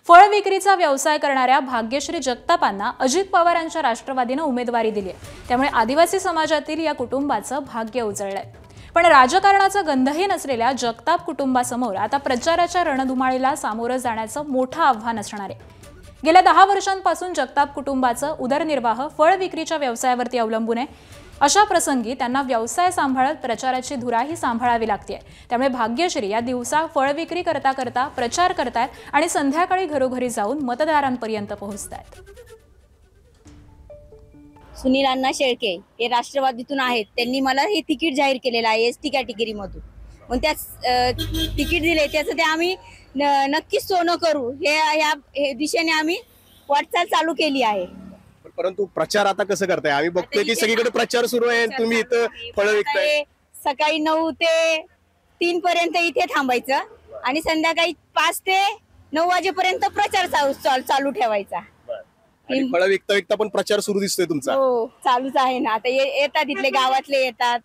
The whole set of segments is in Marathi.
फळ विक्रीचा व्यवसाय करणाऱ्या भाग्यश्री जगतापांना अजित पवारांच्या राष्ट्रवादीने उमेदवारी दिली आहे। त्यामुळे आदिवासी समाजातील या कुटुंबाचं भाग्य उजळलंय। पण राजकारणाचा गंधही नसलेल्या जगताप कुटुंबासमोर आता प्रचाराच्या रणधुमाळीला सामोरं जाण्याचं मोठं आव्हान असणार आहे। गेल्या 10 वर्षांपासून जगताप कुटुंबाचं उदरनिर्वाह फळ विक्रीच्या व्यवसायावरती अवलंबून आहे। अशा प्रसंगी त्यांना व्यवसाय सांभाळत प्रचाराची धुराही सांभाळावी लागते। त्यामुळे भाग्यश्री या दिवसा फळ विक्री करता करता प्रचार करतात आणि संध्याकाळी घरोघरी जाऊन मतदारांपर्यंत पोहोचतात। सुनील अण्णा शेळके हे राष्ट्रवादीतून आहेत। त्यांनी मला हे तिकीट जाहीर केलेलं आहे एसटी कॅटेगरीमधून। मग त्या तिकीट दिले त्याचं ते आम्ही नक्कीच सोनं करू हे दिशेने आम्ही वाटचाल चालू केली आहे। परंतु प्रचार आता कसं करताय? आम्ही बघतोय की सगळीकडे प्रचार सुरू आहे, तुम्ही इथं फळ विकताय। सकाळी 9 ते 3 पर्यंत इथे थांबायचं आणि संध्याकाळी 5 ते 9 वाजेपर्यंत प्रचार चालू ठेवायचा। आणि फळ विकता विकता पण प्रचार सुरू दिसतोय तुमचा? हो, चालूच आहे ना। आता येतात इथले गावातले येतात,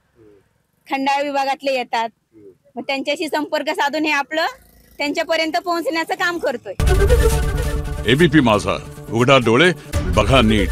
खंडाळा विभागातले येतात, मग त्यांच्याशी संपर्क साधून हे आपलं त्यांच्यापर्यंत पोहोचण्याचं काम करतोय। एबीपी माझा, उघडा डोळे बघा नीट।